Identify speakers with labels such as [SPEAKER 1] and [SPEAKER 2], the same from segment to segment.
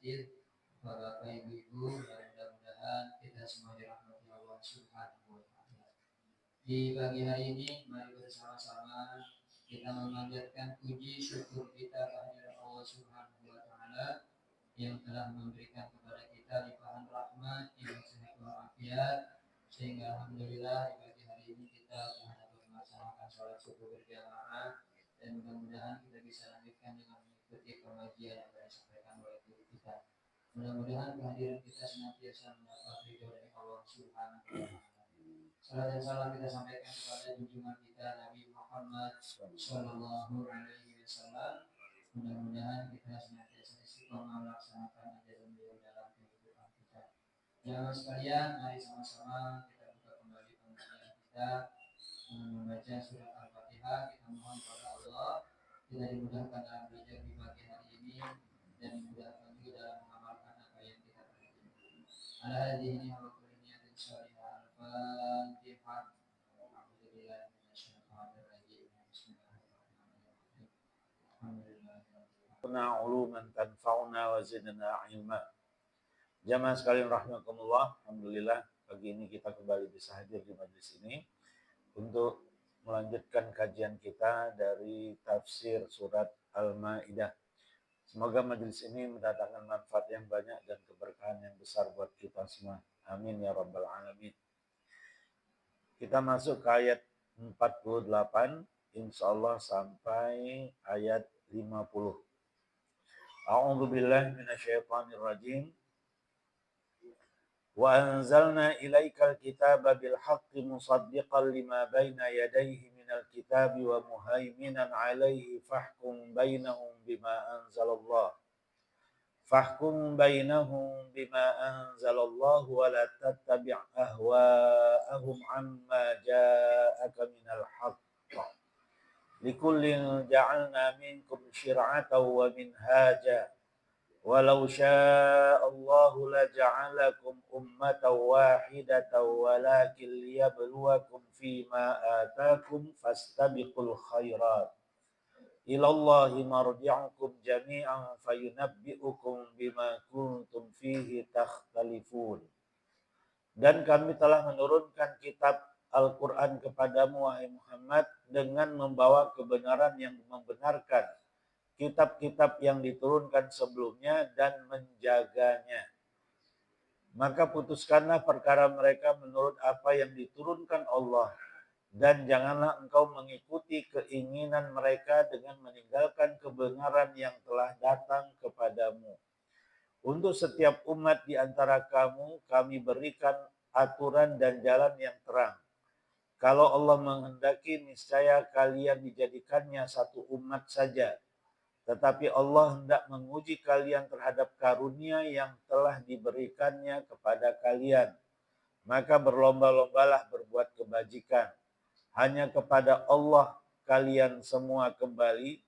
[SPEAKER 1] hadir, Bapak Ibu, mudah-mudahan kita semua dirahmati Allah Subhanahu wa Ta'ala. Di pagi hari ini, mari bersama-sama kita memanjatkan puji syukur kita kehadirat Allah Subhanahu wa Ta'ala yang telah memberikan kepada kita limpahan rahmat yang sehat walafiat, sehingga alhamdulillah di pagi hari ini kita telah dapat melaksanakan sholat subuh berjamaah, dan mudah-mudahan kita bisa lanjutkan dengan mengikuti pengajian yang telah disampaikan oleh guru kita. Mudah-mudahan kehadiran kita senantiasa mendapat ridho dari Allah Subhanahu wa Ta'ala. Salam dan salam kita sampaikan kepada junjungan kita Nabi Muhammad Sallallahu Alaihi Wasallam. Mudah-mudahan kita senantiasa istiqomah melaksanakan ajaran beliau dalam kehidupan kita. Jamaah sekalian, mari sama-sama kita buka kembali pengajian kita dengan membaca surat Al-Fatihah. Kita mohon kepada Allah kita dimudahkan dalam belajar di pagi hari ini dan dimudahkan juga dalam mengamalkan apa yang kita pelajari. Ala hadhihi wa kulli niyatin shalihah. Al-Fatihah. Alhamdulillah minasyaitonir rajim. Bismillahirrahmanirrahim. Alhamdulillah.
[SPEAKER 2] Uluman tanfa'una wa zidna ilma. Jamaah sekalian rahimakumullah, alhamdulillah pagi ini kita kembali bisa hadir di majelis ini untuk melanjutkan kajian kita dari tafsir surat Al-Maidah. Semoga majelis ini mendatangkan manfaat yang banyak dan keberkahan yang besar buat kita semua. Amin ya rabbal alamin. Kita masuk ke ayat 48, insyaallah sampai ayat 50. A'udzu billahi minasyaitonir rajim. Wa anzalna ilaikal kitaba bil haqqi musaddiqan lima baina yadayhi minal kitabi wa muhaiminan 'alaihi fahkum bainahum bima anzalallah. Fahkum bainahum bima anzalallah wa la tattabi' ahwa'ahum 'amma ja'aka minal haqq. Likullin ja'alna minkum syir'atan wa minhaja. Walau sya'allahu laja'alakum ummatan wahidatan walakin liyabluwakum fima atakum fastabiqul khairat. Ilallahi marji'ukum jami'an fayunabbi'ukum bima kuntum fihi takhtalifun. Dan kami telah menurunkan kitab Al-Quran kepadamu, wahai Muhammad, dengan membawa kebenaran yang membenarkan kitab-kitab yang diturunkan sebelumnya dan menjaganya. Maka putuskanlah perkara mereka menurut apa yang diturunkan Allah, dan janganlah engkau mengikuti keinginan mereka dengan meninggalkan kebenaran yang telah datang kepadamu. Untuk setiap umat di antara kamu, kami berikan aturan dan jalan yang terang. Kalau Allah menghendaki, niscaya kalian dijadikannya satu umat saja. Tetapi Allah hendak menguji kalian terhadap karunia yang telah diberikannya kepada kalian. Maka berlomba-lombalah berbuat kebajikan. Hanya kepada Allah kalian semua kembali,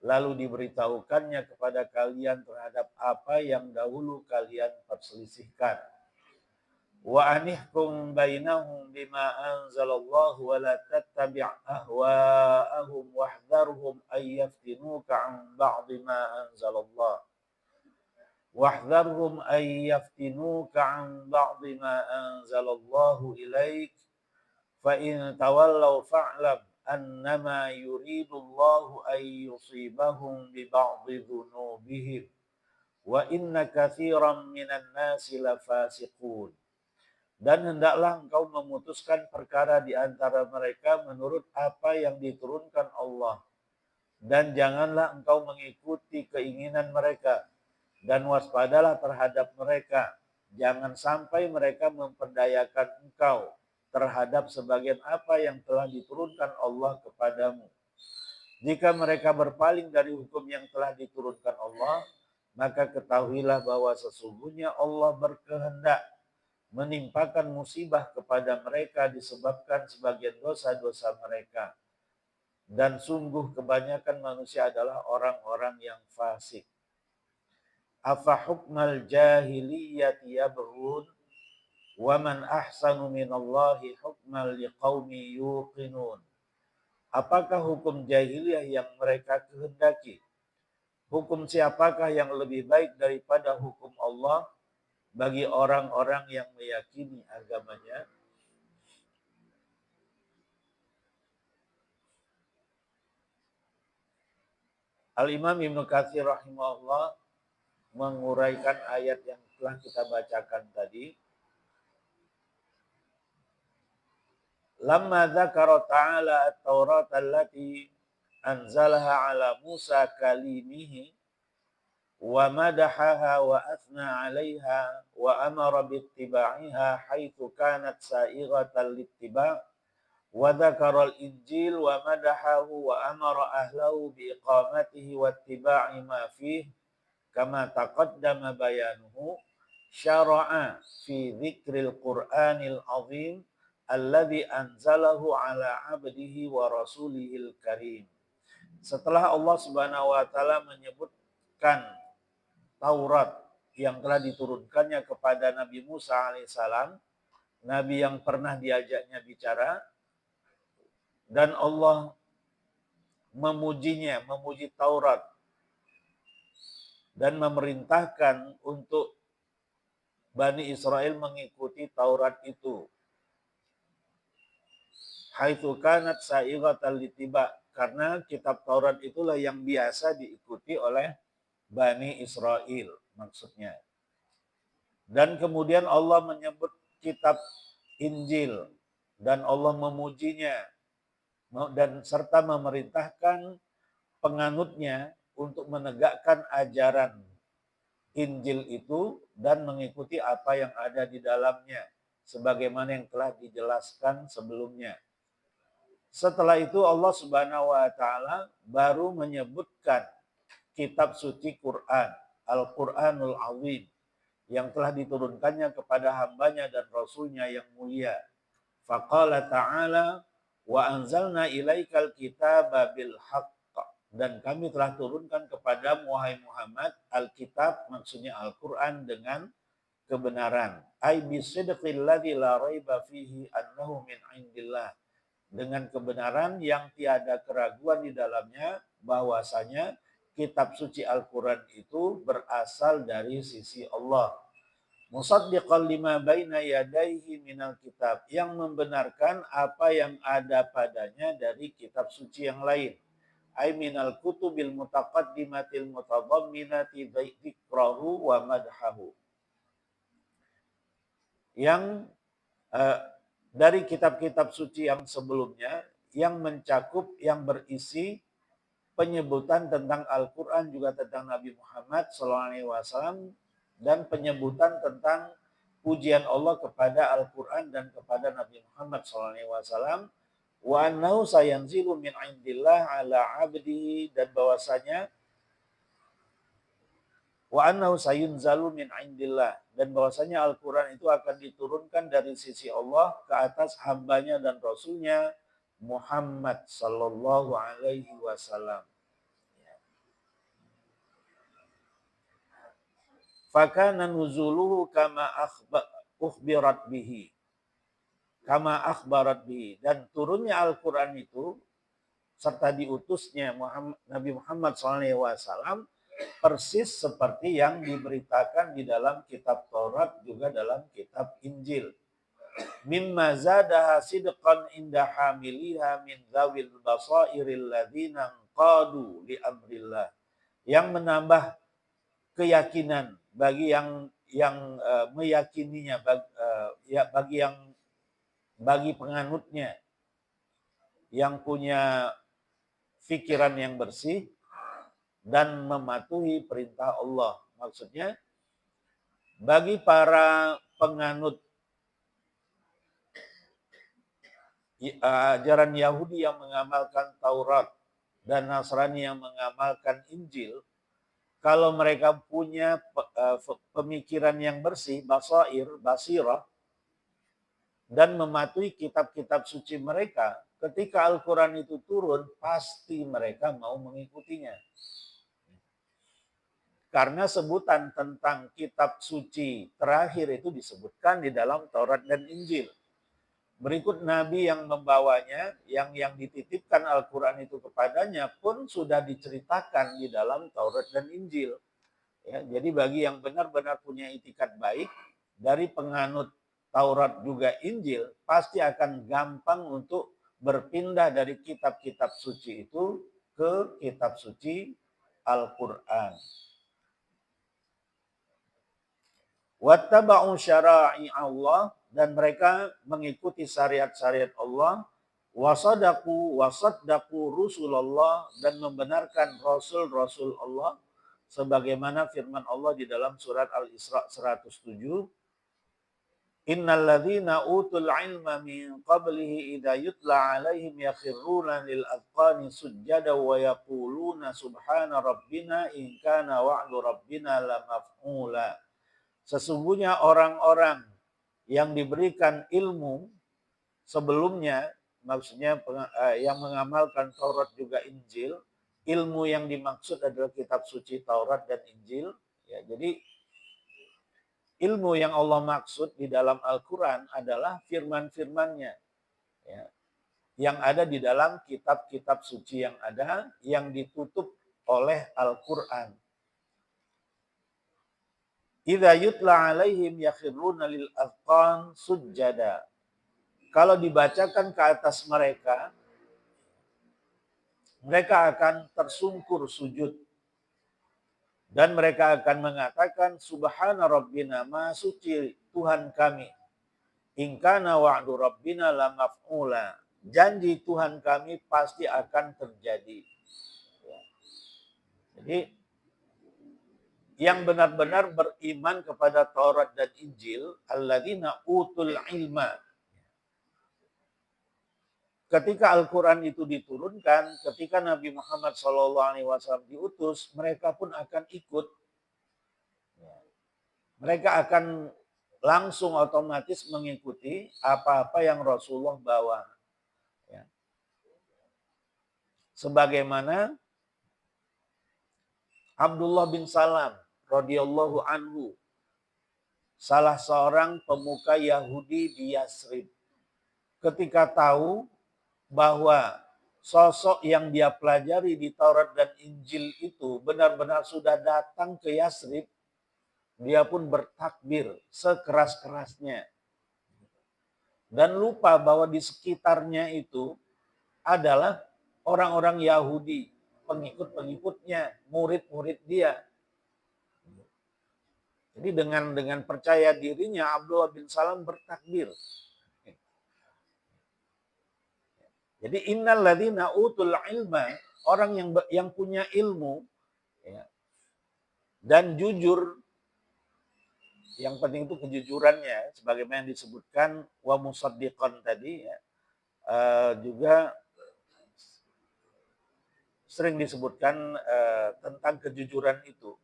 [SPEAKER 2] lalu diberitahukannya kepada kalian terhadap apa yang dahulu kalian perselisihkan. Wa anihkum bainahum bima anzalallahu wa la tattabi' ahwa'ahum wahdharhum ay yaftinuka 'an ba'di ma anzalallah. Wahdharhum ay yaftinuka 'an ba'di ma anzalallahu ilaik fa in tawallaw fa'lam annama yuridullahu ay yusibahum bi ba'di dhunubihim wa inna katsiran minan nasi lafasiqun. Dan hendaklah engkau memutuskan perkara di antara mereka menurut apa yang diturunkan Allah. Dan janganlah engkau mengikuti keinginan mereka. Dan waspadalah terhadap mereka. Jangan sampai mereka memperdayakan engkau terhadap sebagian apa yang telah diturunkan Allah kepadamu. Jika mereka berpaling dari hukum yang telah diturunkan Allah, maka ketahuilah bahwa sesungguhnya Allah berkehendak menimpakan musibah kepada mereka disebabkan sebagian dosa-dosa mereka. Dan sungguh kebanyakan manusia adalah orang-orang yang fasik. Afa hukmal jahiliyati yabghun wa man ahsanu minallahi hukman liqaumi yuqinun. Apakah hukum jahiliyah yang mereka kehendaki? hukum siapakah yang lebih baik daripada hukum Allah bagi orang-orang yang meyakini agamanya? Al-Imam Ibnu Katsir rahimahullah menguraikan ayat yang telah kita bacakan tadi. Lamma dzakara ta'ala at-Taurat allati anzalaha ala Musa kalimihi wa madahaha wa athna 'alaiha wa amara bittiba'iha haitsu kanat sa'ighatan littiba' wa dzakara al-Injil wa madahahu wa amara ahlahu biiqamatihi wattiba'i ma fihi kama taqaddama bayanuhu syara'a fi dzikril Qur'anil azim alladzi anzalahu ala 'abdihi wa rasulihil karim. Setelah Allah Subhanahu wa taala menyebutkan Taurat yang telah diturunkannya kepada Nabi Musa alaihissalam, nabi yang pernah diajaknya bicara, dan Allah memujinya, memuji Taurat dan memerintahkan untuk Bani Israel mengikuti Taurat itu. Haitsu kanat sa'ighatan litiba, karena kitab Taurat itulah yang biasa diikuti oleh Bani Israel maksudnya. Dan kemudian Allah menyebut kitab Injil dan Allah memujinya dan serta memerintahkan penganutnya untuk menegakkan ajaran Injil itu dan mengikuti apa yang ada di dalamnya sebagaimana yang telah dijelaskan sebelumnya. Setelah itu Allah Subhanahu wa taala baru menyebutkan kitab suci Quran, Al-Qur'anul Azim, yang telah diturunkannya kepada hambanya dan rasulnya yang mulia. Faqala ta'ala wa anzalna ilaikal kitaba bil haqq, dan kami telah turunkan kepada wahai Muhammad Alkitab, maksudnya Al-Qur'an, dengan kebenaran. Ai bisidqil ladzi la raiba fihi annahu min indillah, dengan kebenaran yang tiada keraguan di dalamnya bahwasanya kitab suci Al-Qur'an itu berasal dari sisi Allah. Musaddiqan lima baina yadayhi minal kitab, yang membenarkan apa yang ada padanya dari kitab suci yang lain. Ai minal kutubil mutaqaddimatil mutadamminati dzikrahu wa madhahu, yang dari kitab-kitab suci yang sebelumnya yang mencakup, yang berisi penyebutan tentang Al-Quran, juga tentang Nabi Muhammad SAW, dan penyebutan tentang pujian Allah kepada Al-Quran dan kepada Nabi Muhammad SAW. Wa annahu sayanzilu min indillah ala abdihi, dan bahwasanya wa annahu sayunzalu min indillah, dan bahwasanya Al-Quran itu akan diturunkan dari sisi Allah ke atas hambanya dan rasulnya Muhammad sallallahu alaihi wasallam. Fakana nuzuluhu kama ukhbirat bihi, kama akhbarat bihi, dan turunnya Al-Quran itu serta diutusnya Nabi Muhammad SAW persis seperti yang diberitakan di dalam kitab Taurat, juga dalam kitab Injil. Mimma zadaha sidqan inda hamiliha min dzawil basairil ladzina qadu li amrillah, yang menambah keyakinan bagi yang meyakininya, bagi penganutnya yang punya pikiran yang bersih dan mematuhi perintah Allah. Maksudnya bagi para penganut ajaran Yahudi yang mengamalkan Taurat dan Nasrani yang mengamalkan Injil, kalau mereka punya pemikiran yang bersih, basirah, dan mematuhi kitab-kitab suci mereka, ketika Al-Quran itu turun, pasti mereka mau mengikutinya. Karena sebutan tentang kitab suci terakhir itu disebutkan di dalam Taurat dan Injil. Berikut Nabi yang membawanya, yang dititipkan Al-Quran itu kepadanya pun sudah diceritakan di dalam Taurat dan Injil. Ya, jadi bagi yang benar-benar punya itikat baik dari penganut Taurat juga Injil, pasti akan gampang untuk berpindah dari kitab-kitab suci itu ke kitab suci Al-Quran. Wattaba'u syara'i Allah, dan mereka mengikuti syariat-syariat Allah, wasaddaqu Rasulullah, dan membenarkan rasul-rasul Allah sebagaimana firman Allah di dalam surat Al-Isra 107, Innal ladzina utul ilma min qablihi idza yutla alaihim yakhruna lil adqani sujjada wa yaquluna subhana rabbina in kana wa'du rabbina lamaf'ula. Sesungguhnya orang-orang yang diberikan ilmu sebelumnya, maksudnya yang mengamalkan Taurat juga Injil, ilmu yang dimaksud adalah kitab suci Taurat dan Injil. Ya, jadi ilmu yang Allah maksud di dalam Al-Quran adalah firman-firmannya, ya, yang ada di dalam kitab-kitab suci yang ada, yang ditutup oleh Al-Quran. Idza yutla alaihim yakhruna lil azqan sujjada. Kalau dibacakan ke atas mereka, mereka akan tersungkur sujud. Dan mereka akan mengatakan, Subhana Rabbina, Maha suci Tuhan kami. In kana wa'du Rabbina lamaf'ula. Janji Tuhan kami pasti akan terjadi. Jadi, yang benar-benar beriman kepada Taurat dan Injil, alladzina utul ilma. Ketika Al-Quran itu diturunkan, ketika Nabi Muhammad SAW diutus, mereka pun akan ikut. Mereka akan langsung otomatis mengikuti apa-apa yang Rasulullah bawa. Sebagaimana Abdullah bin Salam radhiyallahu anhu, salah seorang pemuka Yahudi di Yasrib, ketika tahu bahwa sosok yang dia pelajari di Taurat dan Injil itu benar-benar sudah datang ke Yasrib, dia pun bertakbir sekeras-kerasnya. Dan lupa bahwa di sekitarnya itu adalah orang-orang Yahudi, pengikut-pengikutnya, murid-murid dia. Jadi dengan percaya dirinya Abdullah bin Salam bertakbir. Jadi innal ladzina utul ilma, orang yang punya ilmu, ya, dan jujur, yang penting itu kejujurannya, sebagaimana yang disebutkan wa musaddiqan tadi, ya, juga sering disebutkan tentang kejujuran itu.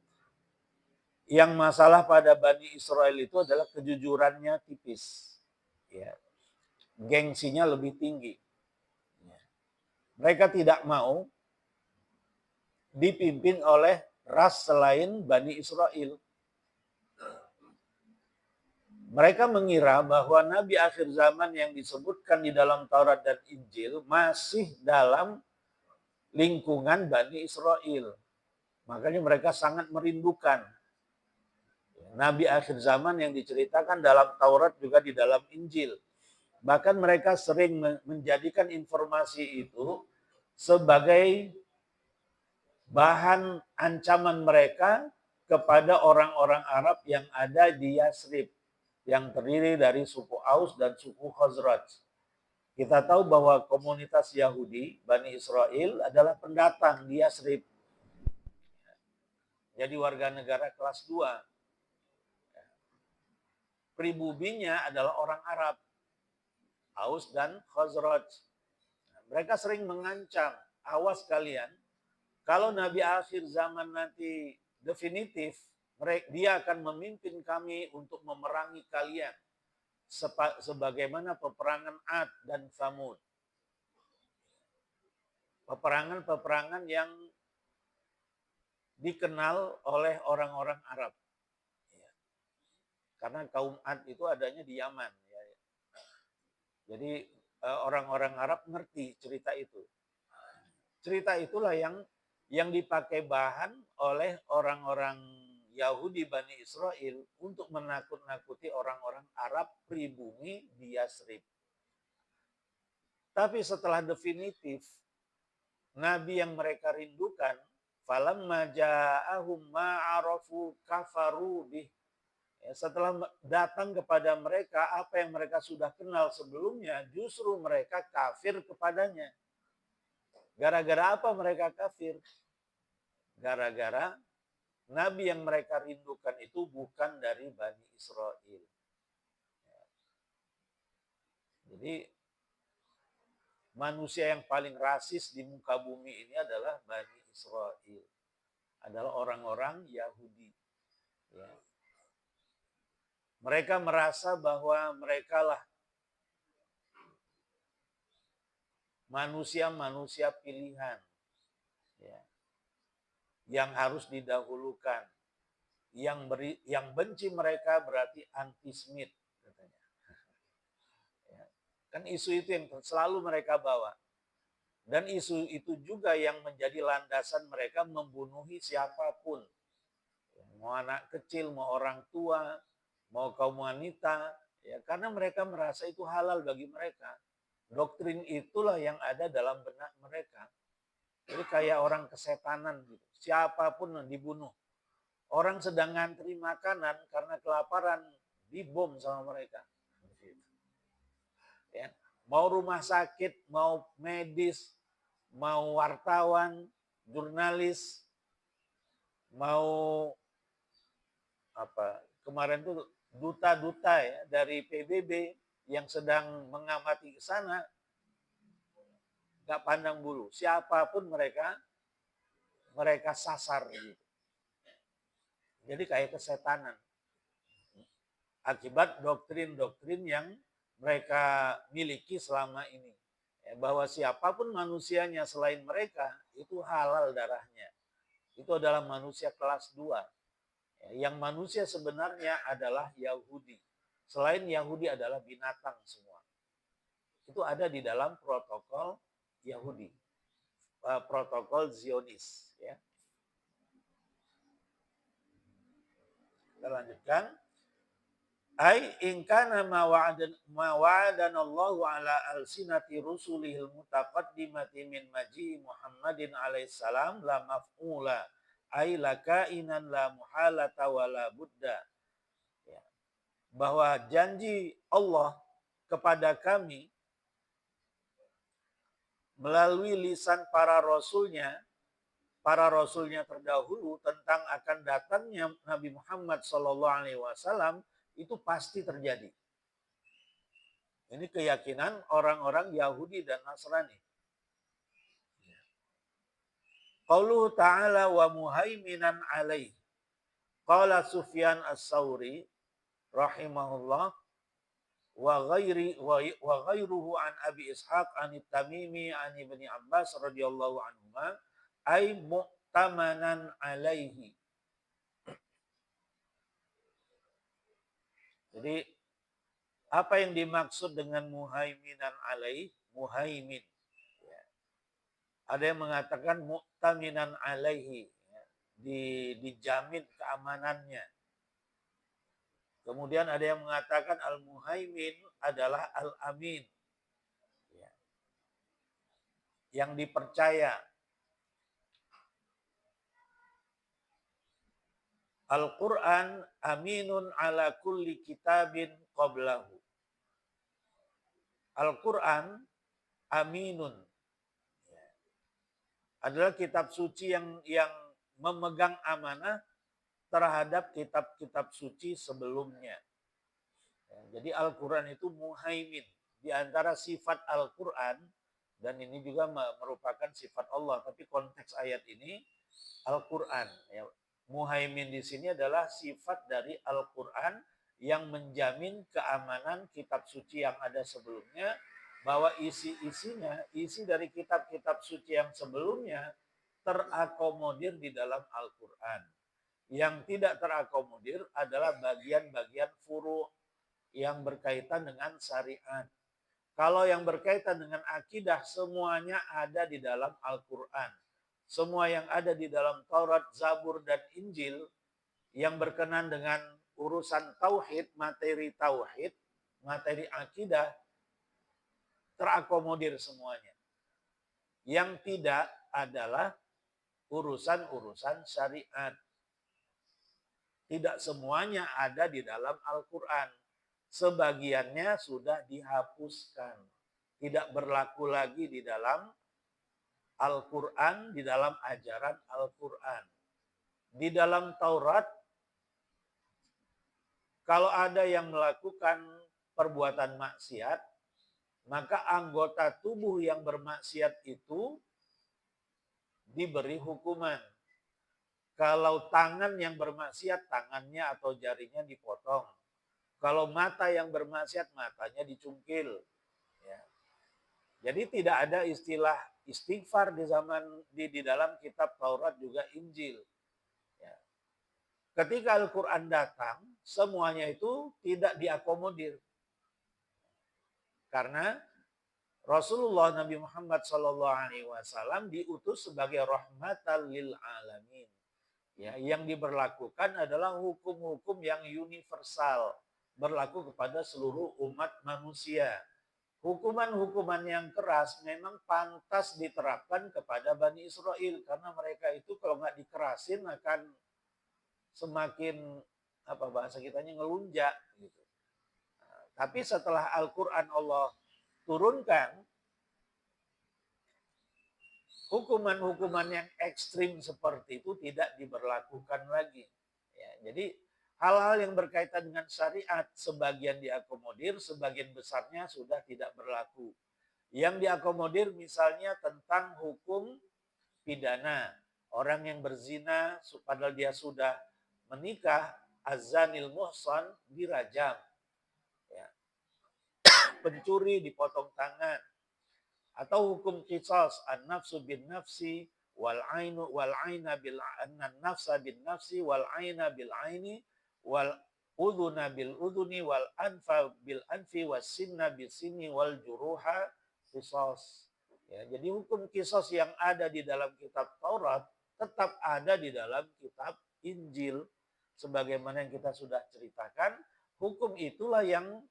[SPEAKER 2] Yang masalah pada Bani Israel itu adalah kejujurannya tipis, ya, gengsinya lebih tinggi. Mereka tidak mau dipimpin oleh ras selain Bani Israel. Mereka mengira bahwa Nabi akhir zaman yang disebutkan di dalam Taurat dan Injil masih dalam lingkungan Bani Israel. Makanya mereka sangat merindukan Nabi akhir zaman yang diceritakan dalam Taurat juga di dalam Injil. Bahkan mereka sering menjadikan informasi itu sebagai bahan ancaman mereka kepada orang-orang Arab yang ada di Yasrib, yang terdiri dari suku Aus dan suku Khazraj. Kita tahu bahwa komunitas Yahudi, Bani Israel, adalah pendatang di Yasrib. Jadi warga negara kelas 2. Pribubinya adalah orang Arab, Aus dan Khazraj. Mereka sering mengancam, awas kalian, kalau Nabi akhir zaman nanti definitif, dia akan memimpin kami untuk memerangi kalian. Sebagaimana peperangan Ad dan Tsamud. Peperangan-peperangan yang dikenal oleh orang-orang Arab. Karena kaum Ad itu adanya di Yaman. Jadi orang-orang Arab ngerti cerita itu. Cerita itulah yang dipakai bahan oleh orang-orang Yahudi Bani Israel untuk menakut-nakuti orang-orang Arab pribumi di Yasrib. Tapi setelah definitif, Nabi yang mereka rindukan, falamma ja'ahum ma'arafu kafaru bih. Ya, setelah datang kepada mereka apa yang mereka sudah kenal sebelumnya, justru mereka kafir kepadanya. Gara-gara apa mereka kafir? Gara-gara Nabi yang mereka rindukan itu bukan dari Bani Israel. Jadi manusia yang paling rasis di muka bumi ini adalah Bani Israel. Adalah orang-orang Yahudi. Ya. Mereka merasa bahwa mereka lah manusia-manusia pilihan. Ya. Yang harus didahulukan. Yang benci mereka berarti anti-Semit katanya. Ya. Kan isu itu yang selalu mereka bawa. Dan isu itu juga yang menjadi landasan mereka membunuhi siapapun. Mau anak kecil, mau orang tua, mau kaum wanita. Ya, karena mereka merasa itu halal bagi mereka. Doktrin itulah yang ada dalam benak mereka. Jadi kayak orang kesetanan gitu. Siapapun dibunuh. Orang sedang ngantri makanan karena kelaparan, dibom sama mereka. Ya. Mau rumah sakit, mau medis, mau wartawan, jurnalis, mau apa kemarin tuh duta-duta ya dari PBB yang sedang mengamati ke sana, nggak pandang bulu. Siapapun mereka sasar gitu. Jadi kayak kesetanan. Akibat doktrin-doktrin yang mereka miliki selama ini. Ya, bahwa siapapun manusianya selain mereka, itu halal darahnya. Itu adalah manusia kelas 2. Ya, yang manusia sebenarnya adalah Yahudi. Selain Yahudi adalah binatang semua. Itu ada di dalam protokol Yahudi. Protokol Zionis. Ya. Kita lanjutkan. Ai in kana ma wa'adana Allahu ala alsinati rusulihil mutaqaddimati min maji Muhammadin alaihi salam la maf'ula ai lakainan la muhalata wala budda. Ya. Bahwa janji Allah kepada kami melalui lisan para rasulnya terdahulu tentang akan datangnya Nabi Muhammad SAW itu pasti terjadi. Ini keyakinan orang-orang Yahudi dan Nasrani. Qauluhu ta'ala wa muhaiminan alaih. Qala Sufyan as-Sawri rahimahullah wa ghairuhu an Abi Ishaq an Tamimi an Ibni Abbas radhiyallahu anhuma ay mu'tamanan alaihi. Jadi apa yang dimaksud dengan muhaiminan alaih? Muhaimin. Ya. Ada yang mengatakan mu'taminan alaihi. Ya. Dijamin keamanannya. Kemudian ada yang mengatakan al-muhaimin adalah al-amin. Ya. Yang dipercaya. Al-Quran aminun ala kulli kitabin qablahu. Al-Quran aminun. Adalah kitab suci yang memegang amanah terhadap kitab-kitab suci sebelumnya. Jadi Al-Quran itu muhaimin. Di antara sifat Al-Quran, dan ini juga merupakan sifat Allah, tapi konteks ayat ini Al-Quran. Ya. Muhaimin di sini adalah sifat dari Al-Quran yang menjamin keamanan kitab suci yang ada sebelumnya, bahwa isi dari kitab-kitab suci yang sebelumnya terakomodir di dalam Al-Quran. Yang tidak terakomodir adalah bagian-bagian furu' yang berkaitan dengan syariat. Kalau yang berkaitan dengan akidah semuanya ada di dalam Al-Quran. Semua yang ada di dalam Taurat, Zabur, dan Injil yang berkenan dengan urusan tauhid, materi akidah, terakomodir semuanya. Yang tidak adalah urusan-urusan syariat. Tidak semuanya ada di dalam Al-Quran. Sebagiannya sudah dihapuskan. Tidak berlaku lagi di dalam Al-Quran, di dalam ajaran Al-Quran. Di dalam Taurat, kalau ada yang melakukan perbuatan maksiat, maka anggota tubuh yang bermaksiat itu diberi hukuman. Kalau tangan yang bermaksiat, tangannya atau jarinya dipotong. Kalau mata yang bermaksiat, matanya dicungkil. Ya. Jadi tidak ada istilah istighfar di dalam kitab Taurat juga Injil. Ya. Ketika Al-Quran datang, semuanya itu tidak diakomodir. Karena Rasulullah Nabi Muhammad SAW diutus sebagai rahmatan lil alamin. Ya, yang diberlakukan adalah hukum-hukum yang universal, berlaku kepada seluruh umat manusia. Hukuman-hukuman yang keras memang pantas diterapkan kepada Bani Israel, karena mereka itu kalau nggak dikerasin akan semakin bahasa kitanya ngelunjak gitu. Tapi setelah Al-Quran Allah turunkan, hukuman-hukuman yang ekstrim seperti itu tidak diberlakukan lagi. Ya, jadi hal-hal yang berkaitan dengan syariat sebagian diakomodir, sebagian besarnya sudah tidak berlaku. Yang diakomodir misalnya tentang hukum pidana. Orang yang berzina padahal dia sudah menikah, azanil muhsan dirajam. Ya. Pencuri dipotong tangan. Atau hukum qisas, an-nafsu bin nafsi wal aina bil nafsa bin nafsi wal aina bil aini wal udhuna bil udhuni wal anfa bil anfi was sinna bil sinni wal juruha qisas. Ya, jadi hukum qisas yang ada di dalam kitab Taurat tetap ada di dalam kitab Injil. Sebagaimana yang kita sudah ceritakan, hukum itulah yang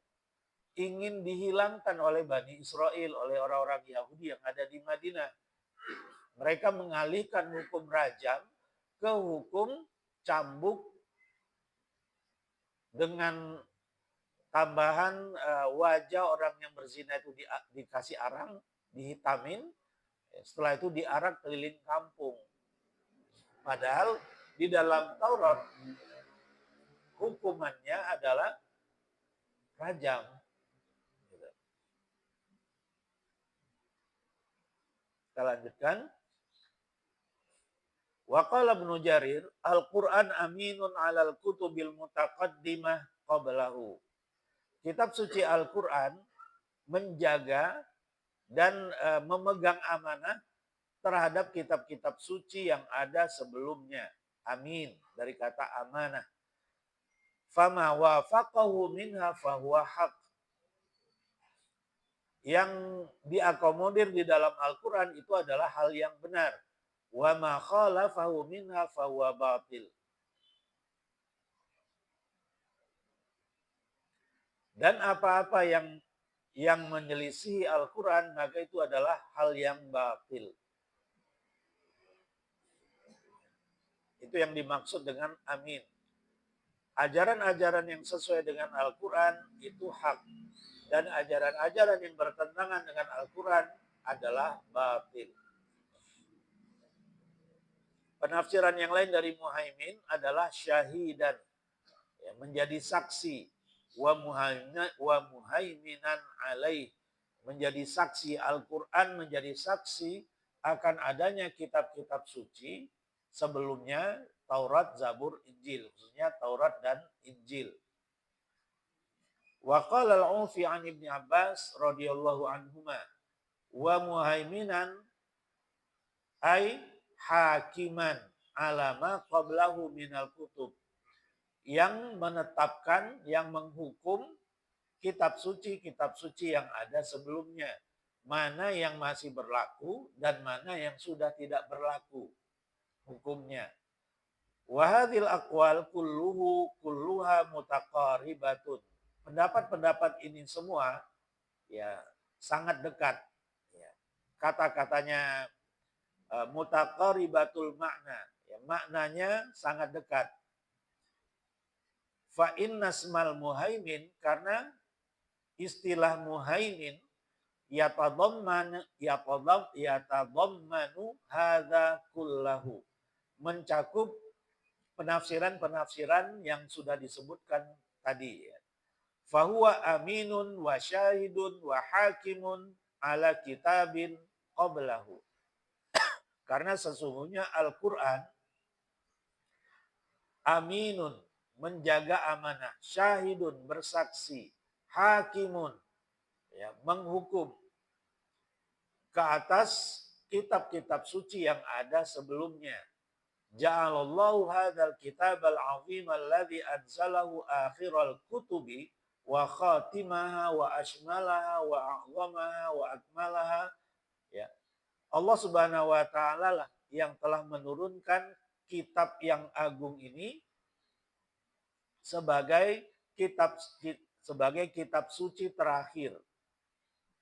[SPEAKER 2] ingin dihilangkan oleh Bani Israel, oleh orang-orang Yahudi yang ada di Madinah. Mereka mengalihkan hukum rajam ke hukum cambuk dengan tambahan wajah orang yang berzina itu dikasih arang, dihitamin, setelah itu diarak keliling kampung. Padahal di dalam Taurat hukumannya adalah rajam. Kita lanjutkan. Wa qala Ibnu Jarir, Al-Qur'an aminun 'alal kutubil mutaqaddimah qablahu. Kitab suci Al-Qur'an menjaga dan memegang amanah terhadap kitab-kitab suci yang ada sebelumnya. Amin, dari kata amanah. Fama wafaqahu minha fahuwa haq. Yang diakomodir di dalam Al-Quran itu adalah hal yang benar. Wa ma khalafahu minha fahuwa batil. Dan apa-apa yang menyelisihi Al-Quran, maka itu adalah hal yang batil. Itu yang dimaksud dengan amin. Ajaran-ajaran yang sesuai dengan Al-Quran itu hak. Dan ajaran-ajaran yang bertentangan dengan Al-Quran adalah batil. Penafsiran yang lain dari Muhaimin adalah syahidan, ya, menjadi saksi, wa muhaiminan alaih, menjadi saksi. Al-Quran menjadi saksi akan adanya kitab-kitab suci sebelumnya, Taurat, Zabur, Injil, khususnya Taurat dan Injil. Wa qala al-Ufi an Ibnu Abbas radhiyallahu anhuma wa muhaiminan ay hakiman alama qablahu minal kutub, yang menetapkan, yang menghukum kitab suci yang ada sebelumnya. Mana yang masih berlaku dan mana yang sudah tidak berlaku hukumnya. Wahadil aqwal kulluha mutaqaribatun. Pendapat-pendapat ini semua ya sangat dekat. Ya. Kata-katanya mutaqaribatul makna. Ya, maknanya sangat dekat. Fa innasmal muhaimin, karena istilah muhaimin yatadammanu hadza kullahu, mencakup penafsiran-penafsiran yang sudah disebutkan tadi. Fahuwa aminun wa syahidun wa hakimun ala kitabin qablahu. Karena sesungguhnya Al-Quran aminun, menjaga amanah, syahidun, bersaksi, hakimun, ya, menghukum ke atas kitab-kitab suci yang ada sebelumnya. Ja'alallahu hadzal kitabal azim alladzi anzalahu akhiral kutubi wa khatimaha wa ashmalaha wa a'zamaha wa akmalaha. Ya. Allah Subhanahu wa taala lah yang telah menurunkan kitab yang agung ini sebagai kitab suci terakhir,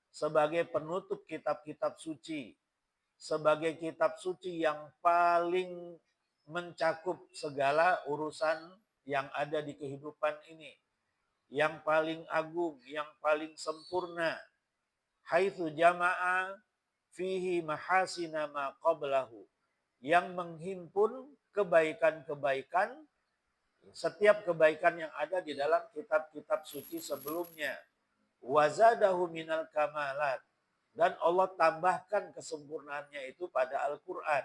[SPEAKER 2] sebagai penutup kitab-kitab suci, sebagai kitab suci yang paling mencakup segala urusan yang ada di kehidupan ini, yang paling agung, yang paling sempurna. Haitsu jama'a fihi mahasina ma qablahu, yang menghimpun kebaikan-kebaikan, setiap kebaikan yang ada di dalam kitab-kitab suci sebelumnya. Wazadahu minal kamalat, dan Allah tambahkan kesempurnaannya itu pada Al-Quran.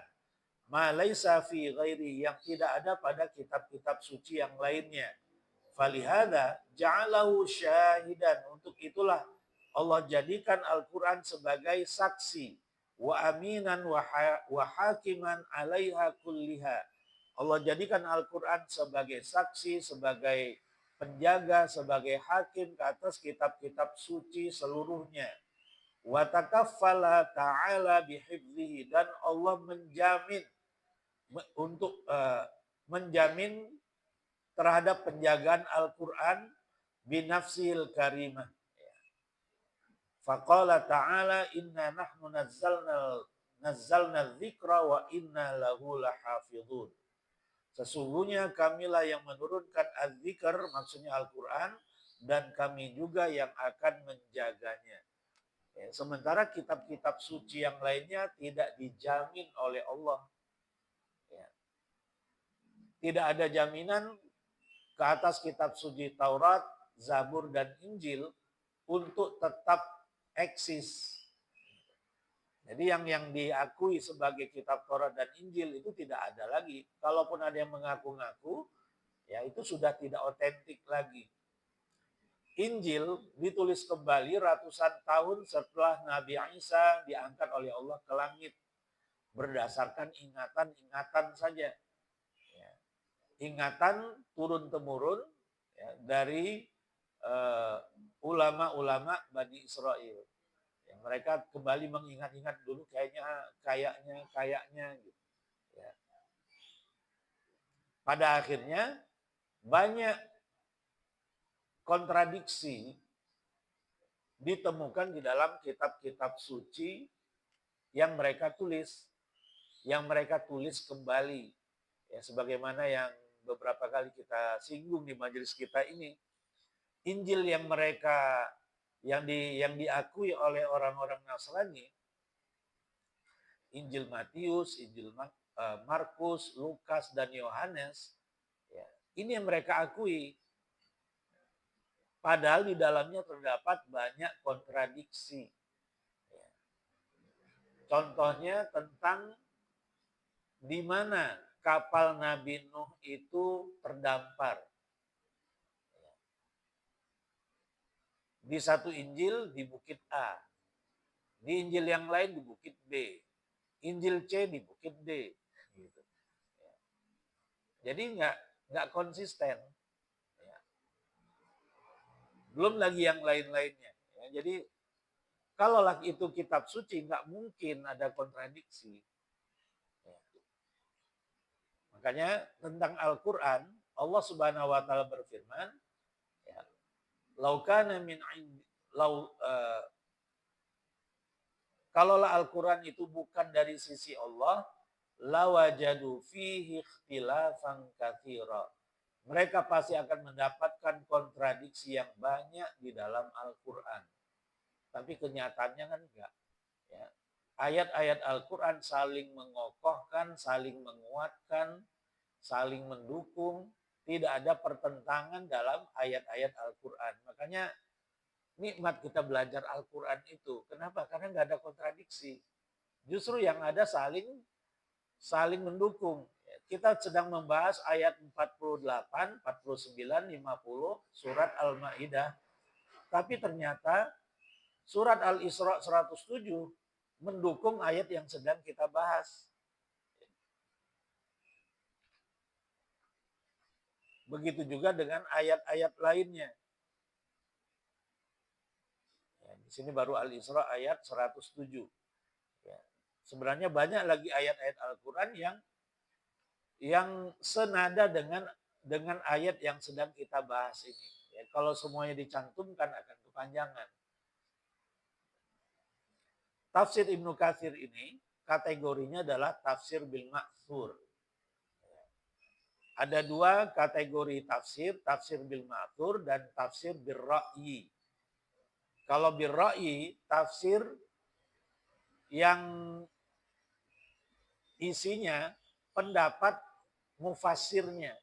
[SPEAKER 2] Ma laisa fi ghairi, yang tidak ada pada kitab-kitab suci yang lainnya. Falihada ja'alahu syahidan, untuk itulah Allah jadikan Al-Quran sebagai saksi. Wa aminan wa hakiman alaiha kulliha. Allah jadikan Al-Quran sebagai saksi, sebagai penjaga, sebagai hakim ke atas kitab-kitab suci seluruhnya. Wa takaffala ta'ala bihifzihi, dan Allah menjamin untuk menjamin terhadap penjagaan Al-Quran binafsil karimah. Faqala ta'ala inna nahnu nazzalna dzikra wa inna lahu lahafidhun. Sesungguhnya kamilah yang menurunkan az-zikr, maksudnya Al-Quran, dan kami juga yang akan menjaganya. Ya, sementara kitab-kitab suci yang lainnya tidak dijamin oleh Allah. Ya. Tidak ada jaminan ke atas kitab suci Taurat, Zabur, dan Injil untuk tetap eksis. Jadi yang diakui sebagai kitab Taurat dan Injil itu tidak ada lagi. Kalaupun ada yang mengaku-ngaku, ya itu sudah tidak otentik lagi. Injil ditulis kembali ratusan tahun setelah Nabi Isa diangkat oleh Allah ke langit. Berdasarkan ingatan-ingatan saja. Ya. Ingatan turun-temurun ya, dari ulama-ulama Bani Israel. Mereka kembali mengingat-ingat dulu kayaknya gitu. Ya. Pada akhirnya banyak kontradiksi ditemukan di dalam kitab-kitab suci yang mereka tulis kembali. Ya, sebagaimana yang beberapa kali kita singgung di majelis kita ini, Injil yang diakui oleh orang-orang Nasrani, Injil Matius, Injil Markus, Lukas, dan Yohanes, ya, ini yang mereka akui. Padahal di dalamnya terdapat banyak kontradiksi. Ya. Contohnya tentang di mana kapal Nabi Nuh itu terdampar. Di satu Injil di Bukit A, di Injil yang lain di Bukit B, Injil C di Bukit D. Gitu. Jadi nggak konsisten. Belum lagi yang lain-lainnya. Ya, jadi kalau itu kitab suci, nggak mungkin ada kontradiksi. Ya. Makanya tentang Al-Quran, Allah Subhanahu Wa Taala berfirman, ya, laukana min lau, kalaulah Al-Quran itu bukan dari sisi Allah, lawajadu fihi ikhtilafan katsira. Mereka pasti akan mendapatkan kontradiksi yang banyak di dalam Al-Quran. Tapi kenyataannya kan enggak. Ya. Ayat-ayat Al-Quran saling mengokohkan, saling menguatkan, saling mendukung. Tidak ada pertentangan dalam ayat-ayat Al-Quran. Makanya nikmat kita belajar Al-Quran itu. Kenapa? Karena nggak ada kontradiksi. Justru yang ada saling mendukung. Kita sedang membahas ayat 48, 49, 50 surat Al-Maidah. Tapi ternyata surat Al-Isra 107 mendukung ayat yang sedang kita bahas. Begitu juga dengan ayat-ayat lainnya. Ya, di sini baru Al-Isra ayat 107. Ya. Sebenarnya banyak lagi ayat-ayat Al-Quran yang senada dengan ayat yang sedang kita bahas ini. Ya, kalau semuanya dicantumkan akan kepanjangan. Tafsir Ibnu Katsir ini kategorinya adalah tafsir bil ma'thur. Ada dua kategori tafsir, tafsir bil ma'thur dan tafsir bil ra'yi. Kalau bil ra'yi, tafsir yang isinya pendapat mufassirnya,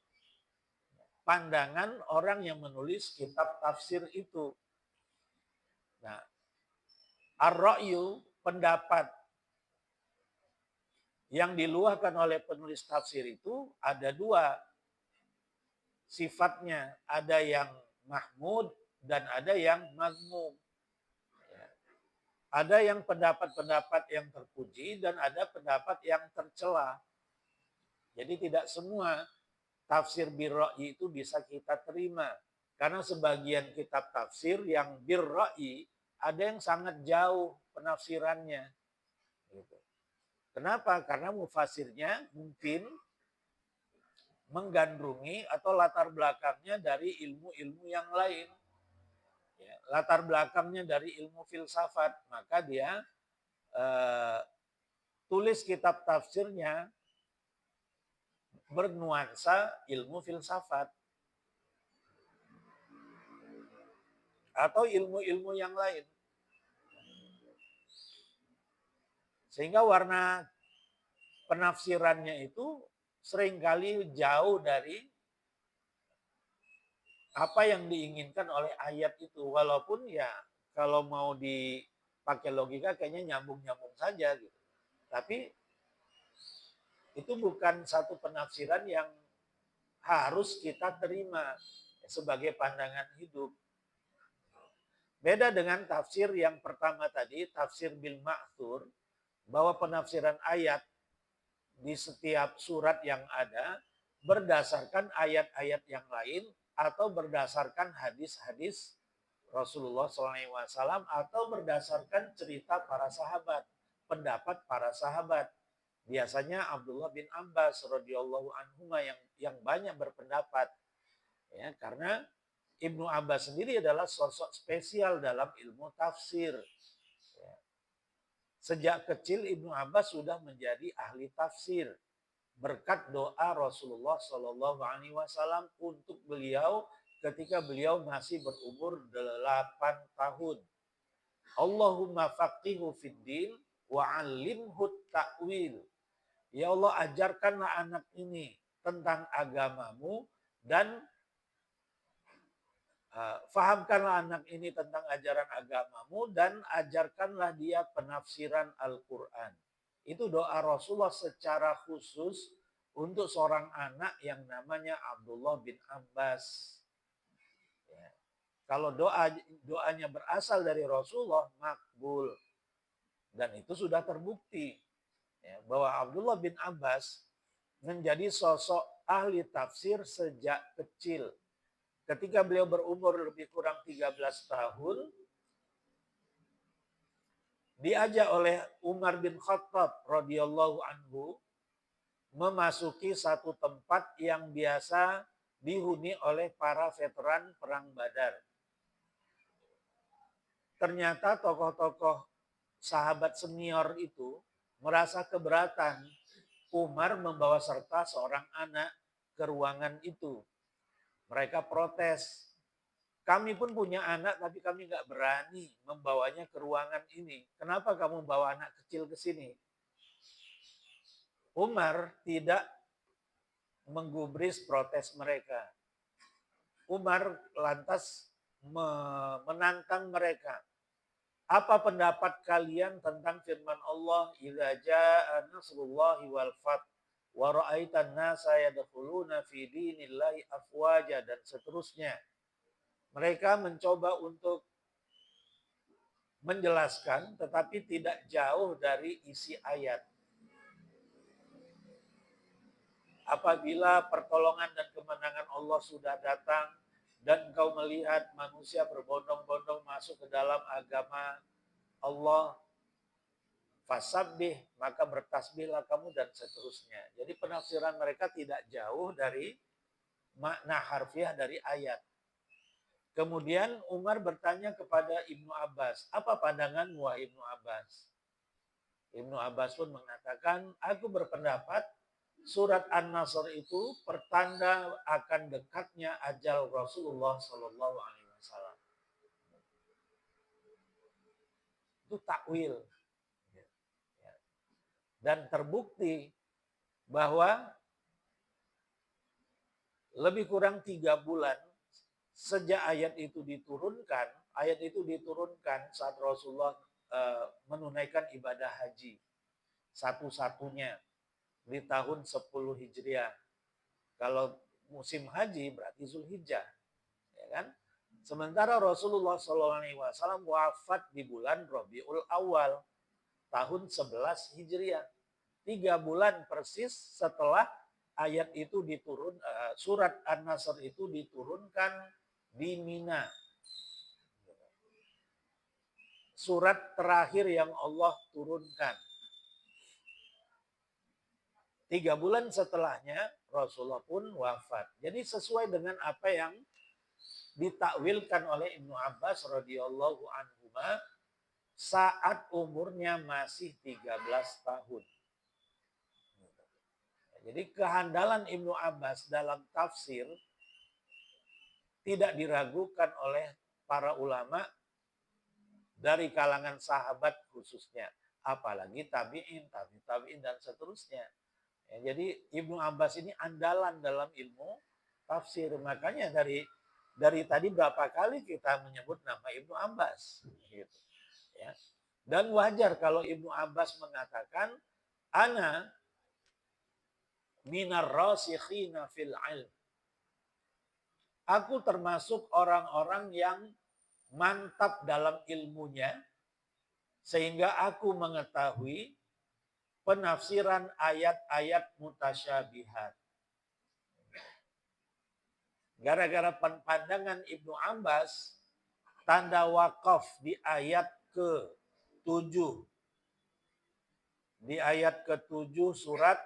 [SPEAKER 2] pandangan orang yang menulis kitab tafsir itu. Nah, ar-ra'yu, pendapat yang diluahkan oleh penulis tafsir itu ada dua sifatnya. Ada yang mahmud dan ada yang mazmum. Ada yang pendapat-pendapat yang terpuji dan ada pendapat yang tercela. Jadi tidak semua tafsir bir-ra'yi itu bisa kita terima. Karena sebagian kitab tafsir yang bir-ra'yi ada yang sangat jauh penafsirannya. Gitu. Kenapa? Karena mufasirnya mungkin menggandrungi atau latar belakangnya dari ilmu-ilmu yang lain. Ya, latar belakangnya dari ilmu filsafat. Maka dia tulis kitab tafsirnya bernuansa ilmu filsafat. Atau ilmu-ilmu yang lain. Sehingga warna penafsirannya itu seringkali jauh dari apa yang diinginkan oleh ayat itu. Walaupun ya kalau mau dipakai logika kayaknya nyambung-nyambung saja gitu. Tapi itu bukan satu penafsiran yang harus kita terima sebagai pandangan hidup. Beda dengan tafsir yang pertama tadi, tafsir bil ma'thur, bahwa penafsiran ayat di setiap surat yang ada berdasarkan ayat-ayat yang lain atau berdasarkan hadis-hadis Rasulullah SAW atau berdasarkan cerita para sahabat, pendapat para sahabat. Biasanya Abdullah bin Abbas radhiyallahu anhu yang banyak berpendapat, ya, karena Ibnu Abbas sendiri adalah sosok spesial dalam ilmu tafsir. Ya. Sejak kecil Ibnu Abbas sudah menjadi ahli tafsir berkat doa Rasulullah Shallallahu Alaihi Wasallam untuk beliau ketika beliau masih berumur 8 tahun. Allahumma faqihu fid din wa 'allimhu ta'wil. Ya Allah, ajarkanlah anak ini tentang agamamu dan fahamkanlah anak ini tentang ajaran agamamu dan ajarkanlah dia penafsiran Al-Quran. Itu doa Rasulullah secara khusus untuk seorang anak yang namanya Abdullah bin Abbas. Ya. Kalau doanya berasal dari Rasulullah, makbul. Dan itu sudah terbukti. Ya, bahwa Abdullah bin Abbas menjadi sosok ahli tafsir sejak kecil. ketika beliau berumur lebih kurang 13 tahun, diajak oleh Umar bin Khattab radhiyallahu anhu memasuki satu tempat yang biasa dihuni oleh para veteran perang Badar. Ternyata tokoh-tokoh sahabat senior itu merasa keberatan Umar membawa serta seorang anak ke ruangan itu. Mereka protes. Kami pun punya anak, tapi kami nggak berani membawanya ke ruangan ini. Kenapa kamu bawa anak kecil ke sini? Umar tidak menggubris protes mereka. Umar lantas menantang mereka. Apa pendapat kalian tentang firman Allah, "Idza jaa nasrullahi wal fath wa ra'aitan nasa yadkhuluna fi dinillahi afwaja," dan seterusnya. Mereka mencoba untuk menjelaskan tetapi tidak jauh dari isi ayat. Apabila pertolongan dan kemenangan Allah sudah datang dan engkau melihat manusia berbondong-bondong masuk ke dalam agama Allah, fasabbih, maka bertasbihlah kamu, dan seterusnya. Jadi penafsiran mereka tidak jauh dari makna harfiah dari ayat. Kemudian Umar bertanya kepada Ibnu Abbas, apa pandanganmu wahai Ibnu Abbas? Ibnu Abbas pun mengatakan, aku berpendapat surat An-Nasr itu pertanda akan dekatnya ajal Rasulullah Shallallahu Alaihi Wasallam. Itu takwil. Dan terbukti bahwa lebih kurang 3 bulan sejak ayat itu diturunkan saat Rasulullah menunaikan ibadah haji satu-satunya di tahun 10 Hijriah. Kalau musim haji berarti Zulhijjah, ya kan? Sementara Rasulullah SAW wafat di bulan Rabiul Awal tahun 11 Hijriah. 3 bulan persis setelah ayat itu surat An-Nasr itu diturunkan di Mina. Surat terakhir yang Allah turunkan. 3 bulan setelahnya Rasulullah pun wafat. Jadi sesuai dengan apa yang ditakwilkan oleh Ibnu Abbas radhiyallahu anhu saat umurnya masih 13 tahun. Jadi kehandalan Ibnu Abbas dalam tafsir tidak diragukan oleh para ulama dari kalangan sahabat khususnya, apalagi tabi'in, tabi'in dan seterusnya. Ya, jadi Ibnu Abbas ini andalan dalam ilmu tafsir. Makanya dari tadi berapa kali kita menyebut nama Ibnu Abbas. Gitu. Ya. Dan wajar kalau Ibnu Abbas mengatakan, ana minar rasikhina fil ilm. Aku termasuk orang-orang yang mantap dalam ilmunya, sehingga aku mengetahui penafsiran ayat-ayat mutasyabihat. Gara-gara pandangan Ibnu Abbas, tanda wakaf di ayat ke-7. Di ayat ke-7 surat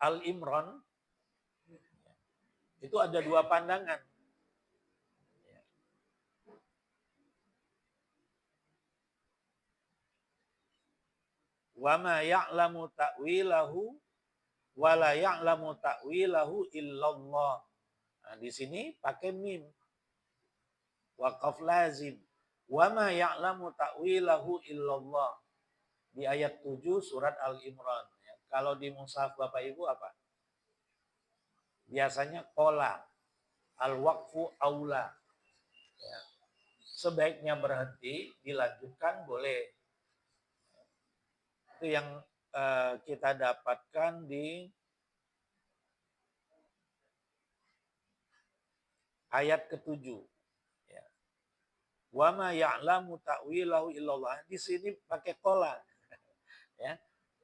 [SPEAKER 2] Al-Imran, itu ada 2 pandangan. Wa ma ya'lamu ta'wilahu wa la ya'lamu ta'wilahu illallah. Nah, di sini pakai mim. Waqaf lazim. Wa ma ya'lamu ta'wilahu illallah. Di ayat 7 surat Al-Imran. Kalau di mushaf Bapak Ibu apa? Biasanya qala. Al-waqfu aula. Ya. Sebaiknya berhenti, dilanjutkan boleh. Itu yang kita dapatkan di ayat ke-7. Ya. Wa ma ya'lamu ta'wilahu illallah. Di sini pakai qala. Ya.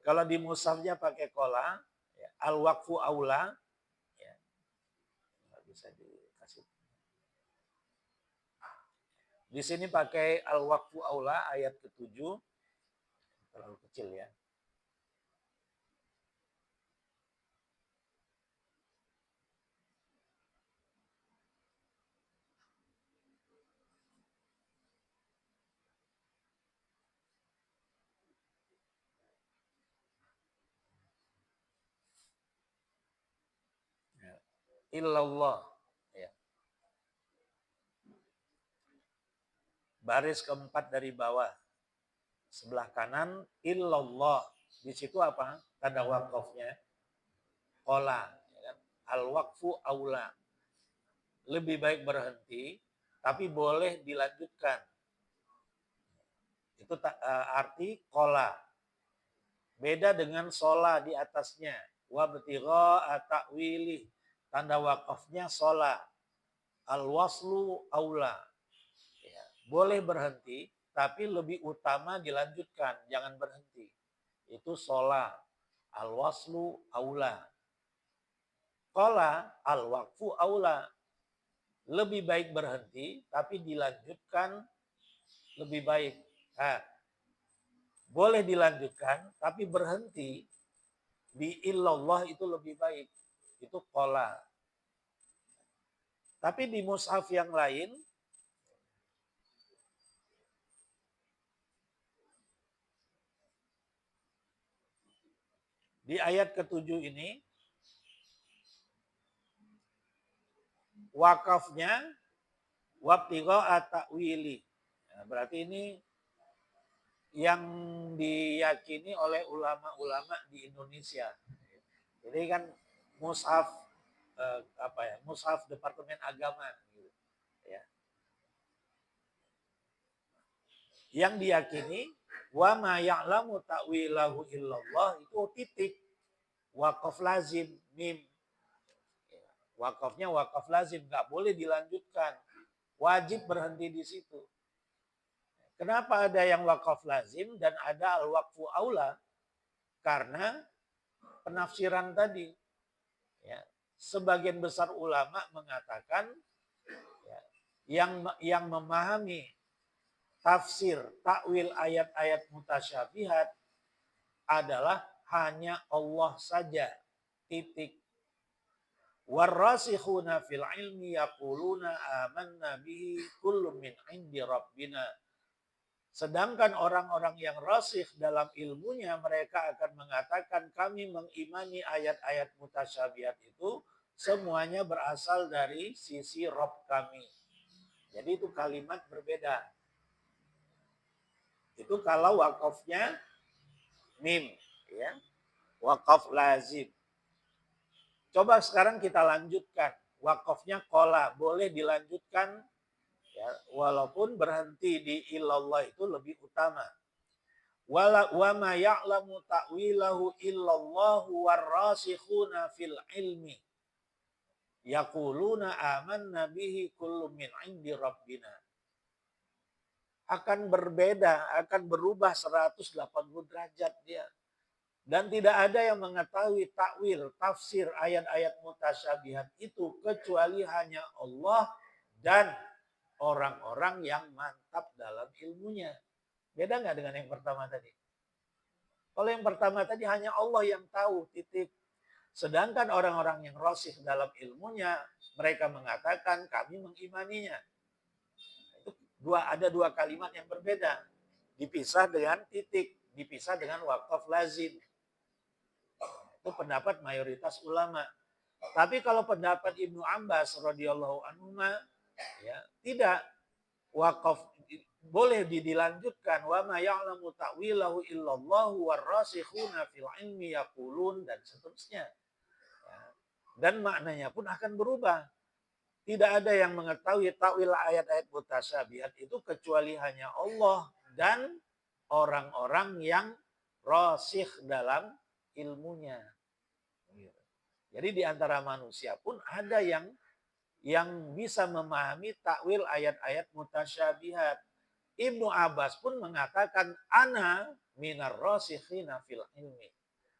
[SPEAKER 2] Kalau di mushafnya pakai qala, ya. Al-waqfu aula. Ya. Bisa dikasih. Di sini pakai al-waqfu aula ayat ke-7. Terlalu kecil ya. Illallah. Ya. Baris keempat dari bawah. Sebelah kanan illallah. Di situ apa? Tanda wakafnya. Qala. Ya kan? Al-waqfu aula. Lebih baik berhenti, tapi boleh dilanjutkan. Itu arti qala. Beda dengan sola di atasnya. Wabtigha ta'wili. Tanda wakafnya sola. Al-waslu aula. Ya. Boleh berhenti, tapi lebih utama dilanjutkan. Jangan berhenti. Itu sola. Al-waslu aula. Qala al-waqfu aula. Lebih baik berhenti, tapi dilanjutkan lebih baik. Nah, boleh dilanjutkan, tapi berhenti di illallah itu lebih baik. Itu qala. Tapi di mushaf yang lain, di ayat ke-7 ini, wakafnya wabtigha ta'wili. Nah, berarti ini yang diyakini oleh ulama-ulama di Indonesia. Jadi kan mushaf mushaf Departemen Agama gitu, ya. Yang diyakini wa ma ya'lamu ta'wilahu illallah itu titik, wakaf lazim, mim. Wakafnya wakaf lazim, nggak boleh dilanjutkan. Wajib berhenti di situ. Kenapa ada yang wakaf lazim dan ada al-waqfu aula? Karena penafsiran tadi. Ya. Sebagian besar ulama mengatakan ya, yang memahami tafsir, takwil ayat-ayat mutasyabihat adalah hanya Allah saja. Titik. Warrasikhuna fil ilmi yaquluna amanna bihi kullun min indi rabbina. Sedangkan orang-orang yang rasikh dalam ilmunya, mereka akan mengatakan kami mengimani ayat-ayat mutasyabihat itu semuanya berasal dari sisi Rabb kami. Jadi itu kalimat berbeda. Itu kalau wakafnya mim, ya. Wakaf lazim. Coba sekarang kita lanjutkan. Wakafnya qala, boleh dilanjutkan ya, walaupun berhenti di illallah itu lebih utama. Wa ma ya'lamu ta'wilahu illallahu warrasikhuna fil ilmi yaquluna amanna bihi kullun min 'indi rabbina. Akan berbeda, akan berubah 180 derajat dia. Dan tidak ada yang mengetahui takwil, tafsir ayat-ayat mutasyabihat itu kecuali hanya Allah dan orang-orang yang mantap dalam ilmunya. Beda nggak dengan yang pertama tadi? Kalau yang pertama tadi hanya Allah yang tahu, titik. Sedangkan orang-orang yang rasikh dalam ilmunya, mereka mengatakan kami mengimaninya. Ada dua kalimat yang berbeda. Dipisah dengan titik, dipisah dengan wakaf lazim. Itu pendapat mayoritas ulama. Tapi kalau pendapat Ibnu Abbas radhiyallahu anhu ya, tidak, wakaf boleh dilanjutkan, wa ma ya'lamu ta'wilahu illallahu warrasikhuna fil ilmi yaqulun, dan seterusnya. Ya. Dan maknanya pun akan berubah. Tidak ada yang mengetahui takwil ayat-ayat mutasyabihat itu kecuali hanya Allah dan orang-orang yang rasikh dalam ilmunya. Jadi di antara manusia pun ada yang bisa memahami takwil ayat-ayat mutasyabihat. Ibnu Abbas pun mengatakan ana minar rasikhina fil ilmi.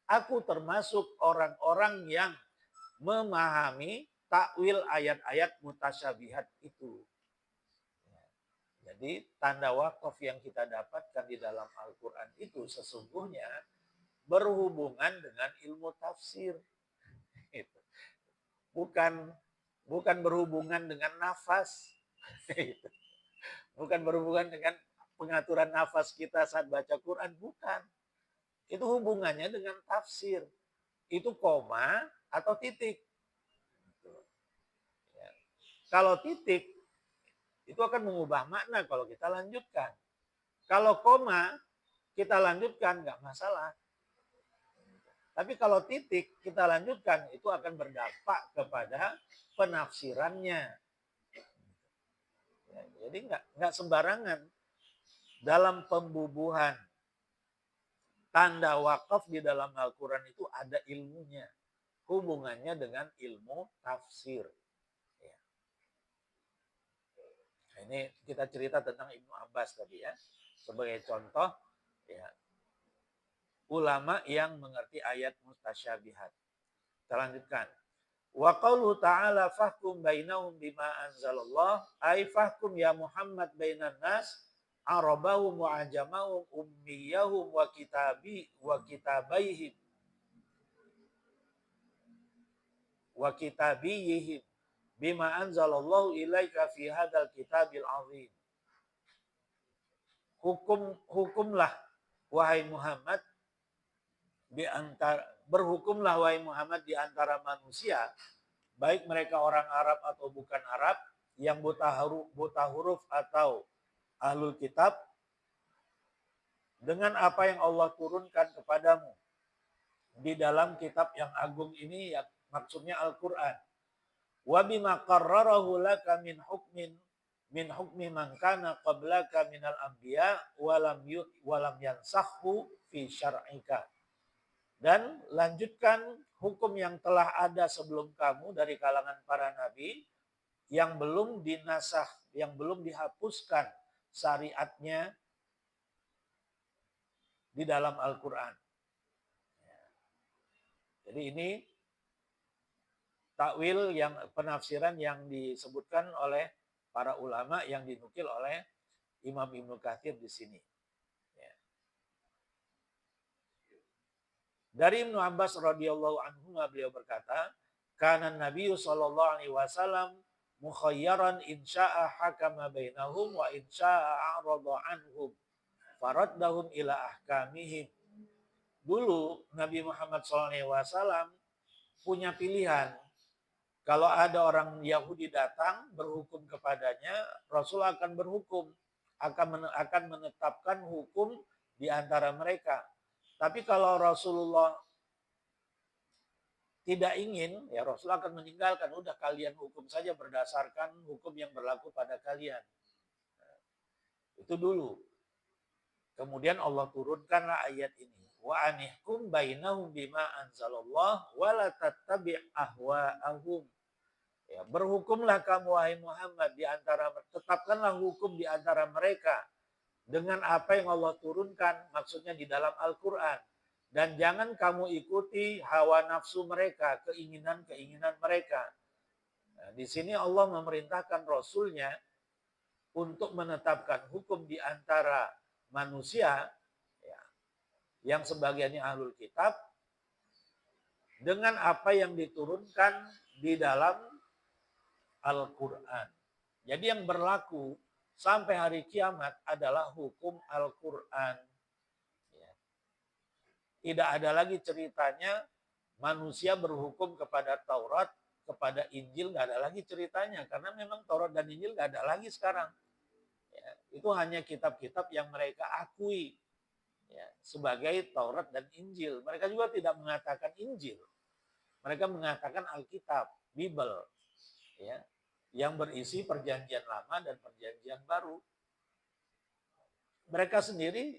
[SPEAKER 2] Aku termasuk orang-orang yang memahami takwil ayat-ayat mutasyabihat itu. Jadi tanda wakaf yang kita dapatkan di dalam Al-Quran itu sesungguhnya berhubungan dengan ilmu tafsir. Itu. Bukan berhubungan dengan nafas. Itu. Bukan berhubungan dengan pengaturan nafas kita saat baca Quran. Bukan. Itu hubungannya dengan tafsir. Itu koma atau titik. Ya. Kalau titik, itu akan mengubah makna kalau kita lanjutkan. Kalau koma, kita lanjutkan, nggak masalah. Tapi kalau titik, kita lanjutkan, itu akan berdampak kepada penafsirannya. Ya, jadi nggak sembarangan dalam pembubuhan tanda wakaf di dalam Al-Quran itu ada ilmunya. Hubungannya dengan ilmu tafsir. Ini kita cerita tentang Ibnu Abbas tadi ya. Sebagai contoh, ya, ulama yang mengerti ayat mutasyabihat. Kita lanjutkan. Wa qauluhu ta'ala fahkum bainahum bima anzalallah ay fahkum ya Muhammad bainan nas arabahum wa ajamahum ummiyahum wa kitabaihim wa kitabiyihim bima anzalallahu ilaika fi hadzal kitabil azim. Hukumlah wahai Muhammad berhukumlah wahai Muhammad di antara manusia, baik mereka orang Arab atau bukan Arab, yang buta huruf atau ahlul kitab, dengan apa yang Allah turunkan kepadamu di dalam kitab yang agung ini, ya, maksudnya Al-Quran. Wa bima qarrarahu laka min hukmi man kana qablaka minal anbiya walam yansakhu fi syar'ika. Dan lanjutkan hukum yang telah ada sebelum kamu dari kalangan para nabi yang belum dinasakh, yang belum dihapuskan syariatnya di dalam Al-Quran. Jadi ini takwil yang penafsiran yang disebutkan oleh para ulama yang dinukil oleh Imam Ibnu Katsir di sini. Ya. Dari Ibnu Abbas radhiyallahu anhu beliau berkata, "Kana Nabi sallallahu alaihi wasallam mukhayyaran in syaa'a hakama bainahum wa in syaa'a a'rada anhum faraddahum ila ahkamihim." Dulu Nabi Muhammad SAW punya pilihan. Kalau ada orang Yahudi datang berhukum kepadanya, Rasul akan berhukum, akan menetapkan hukum di antara mereka. Tapi kalau Rasulullah tidak ingin, ya Rasul akan meninggalkan. Udah kalian hukum saja berdasarkan hukum yang berlaku pada kalian. Itu dulu. Kemudian Allah turunkanlah ayat ini. Wa anihkum bainahum bima anzalallah wa la tattabi' ahwa'ahum. Ya, berhukumlah kamu wahai Muhammad tetapkanlah hukum di antara mereka dengan apa yang Allah turunkan, maksudnya di dalam Al-Quran. Dan jangan kamu ikuti hawa nafsu mereka, keinginan-keinginan mereka. Nah, di sini Allah memerintahkan Rasulnya untuk menetapkan hukum di antara manusia, ya, yang sebagiannya ahlul kitab, dengan apa yang diturunkan di dalam Al-Quran. Jadi yang berlaku sampai hari kiamat adalah hukum Al-Quran. Ya. Tidak ada lagi ceritanya manusia berhukum kepada Taurat, kepada Injil, nggak ada lagi ceritanya. Karena memang Taurat dan Injil nggak ada lagi sekarang. Ya. Itu hanya kitab-kitab yang mereka akui, ya, sebagai Taurat dan Injil. Mereka juga tidak mengatakan Injil. Mereka mengatakan Alkitab, Bible. Ya, yang berisi perjanjian lama dan perjanjian baru. Mereka sendiri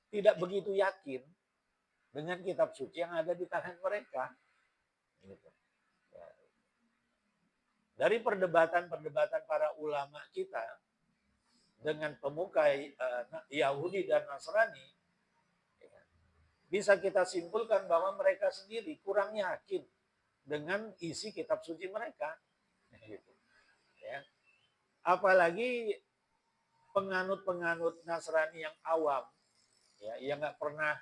[SPEAKER 2] tidak begitu yakin dengan kitab suci yang ada di tangan mereka. Gitu. Ya. Dari perdebatan-perdebatan para ulama kita dengan pemuka Yahudi dan Nasrani, ya, bisa kita simpulkan bahwa mereka sendiri kurang yakin dengan isi kitab suci mereka. Gitu. Ya. Apalagi penganut-penganut Nasrani yang awam, ya, yang nggak pernah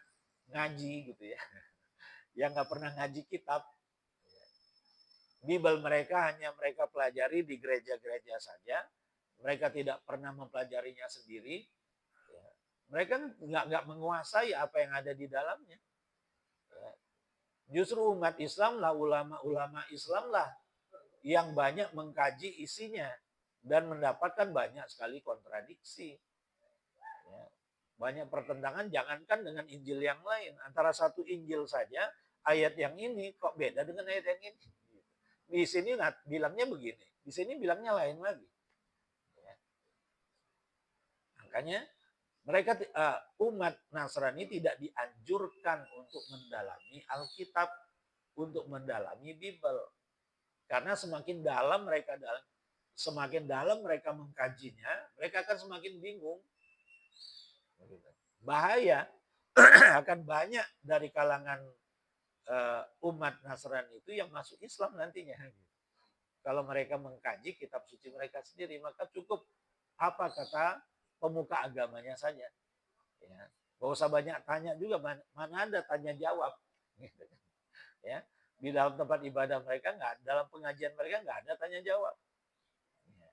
[SPEAKER 2] ngaji gitu ya, yang nggak pernah ngaji kitab. Bible mereka hanya mereka pelajari di gereja-gereja saja. Mereka tidak pernah mempelajarinya sendiri. Ya. Mereka nggak menguasai apa yang ada di dalamnya. Ya. Justru umat Islam lah, ulama-ulama Islam lah yang banyak mengkaji isinya dan mendapatkan banyak sekali kontradiksi. Ya. Banyak pertentangan, jangankan dengan Injil yang lain. Antara satu Injil saja, ayat yang ini kok beda dengan ayat yang ini. Di sini bilangnya begini, di sini bilangnya lain lagi. Ya. Makanya mereka umat Nasrani tidak dianjurkan untuk mendalami Alkitab, untuk mendalami Bible. Karena semakin dalam mereka mengkajinya, mereka akan semakin bingung. Bahaya akan banyak dari kalangan umat Nasrani itu yang masuk Islam nantinya. Kalau mereka mengkaji kitab suci mereka sendiri, maka cukup apa kata pemuka agamanya saja. Ya. Gak usah banyak tanya juga, mana ada tanya jawab. Ya. Di dalam tempat ibadah mereka dalam pengajian mereka nggak ada tanya jawab. Ya.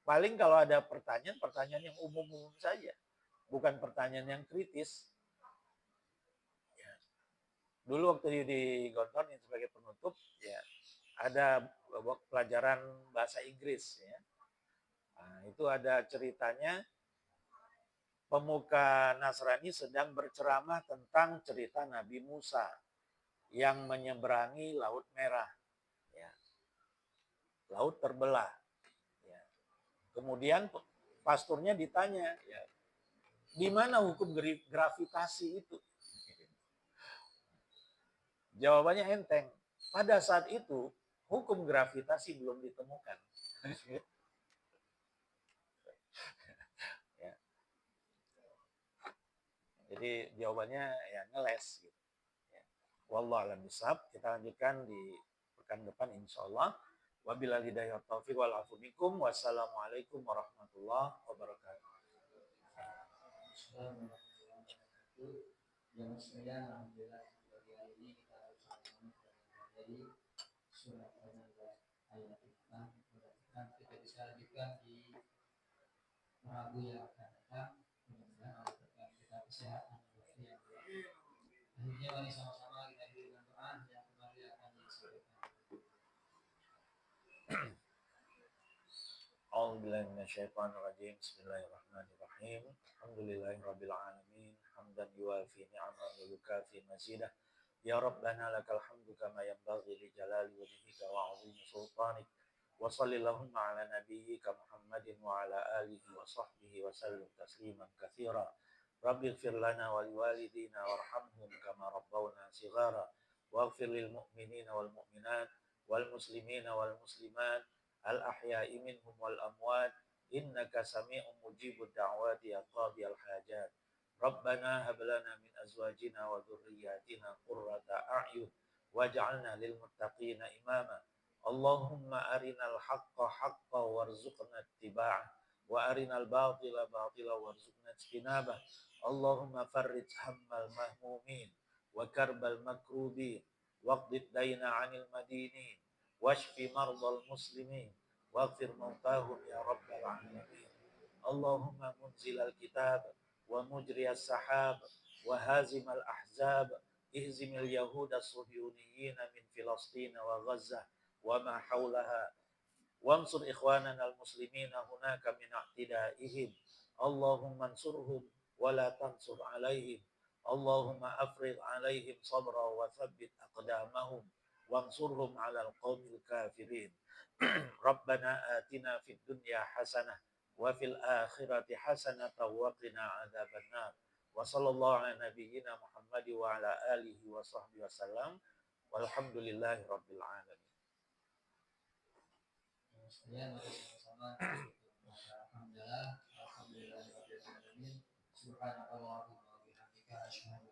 [SPEAKER 2] Paling kalau ada pertanyaan yang umum-umum saja, bukan pertanyaan yang kritis. Ya. Dulu waktu di Gontor sebagai penutup, ya ada pelajaran bahasa Inggris. Ya. Nah, itu ada ceritanya pemuka Nasrani sedang berceramah tentang cerita Nabi Musa yang menyeberangi Laut Merah. Ya. Laut terbelah. Ya. Kemudian pastornya ditanya, ya, di mana hukum gravitasi itu? Jawabannya enteng. Pada saat itu, hukum gravitasi belum ditemukan. Ya. Jadi jawabannya ya ngeles. Gitu. Ya. Wallahu a'lam bishawab. Kita lanjutkan di pekan depan insyaallah. Wabillahi hidayah taufiq wal afu minkum. Wassalamualaikum warahmatullahi wabarakatuh.
[SPEAKER 1] Yang sekalian, alhamdulillah pagi hari ini kita bersama-sama dari surat Al-Anbiya ayat 6. Mudah-mudahan kita bisa lanjutkan di Rabu yang akan datang. Mudah-mudahan Allah berikan kita kesehatan dan yang akhirnya mari sama-sama kita akhiri dengan doa yang kembali akan disampaikan.
[SPEAKER 2] A'udzubillahi minasyaitonirrajim. Bismillahirrahmanirrahim. Alhamdulillahirabbil alamin. Hamdan yuwafi ni'amahu wa yukafi mazidah. Ya Rabbana lakal hamdu kama yanbaghi li jalali wajhika wa 'azimi sultanik. Wa sallallahu ala nabiyyika Muhammadin wa ala alihi wa sahbihi wa sallim tasliman katsira. Rabbi ighfir lana wa liwalidina warhamhum kama rabbawna shighara. Waghfir lil mu'minina wal mu'minat wal muslimina wal muslimat al-ahya'i minhum wal amwat innaka sami'un mujibud da'wati ya qadiyal hajat. Rabbana hab lana min azwajina wa dhurriyyatina qurrata a'yun waj'alna lil muttaqina imama. Allahumma arinal haqqa haqqan warzuqna ittiba'ah wa arinal batila batila warzuqna ijtinabah. Allahumma farrij hammal mahmumin wa karbal makrubin waqdid dayna 'anil madinin washfi mardal muslimin waghfir mautahum ya rabbal alamin. Allahumma munzilal kitab wa mujriyas sahab wa hazimal ahzab ihzimil yahuda suhyuniyin min Filastin wa Gazzah wa ma hawlaha wansur ikhwanana al-muslimin hunaka min i'tidaihim. Allahumma ansurhum wa la tansur alaihim. Allahumma afrigh alaihim sabra wa thabbit aqdamahum wansurhum ala al-qawmil kafirin. Rabbana atina fid dunya hasanah wa fil akhirati hasanah wa qina adzabannar. Wa sallallahu ala nabiyyina Muhammad wa ala alihi wa sahbihi wasallam. Walhamdulillahi rabbil alamin.
[SPEAKER 1] Sekalian mari sama-sama alhamdulillah rabbil alamin. Subhanallah wa bihamdika asyhadu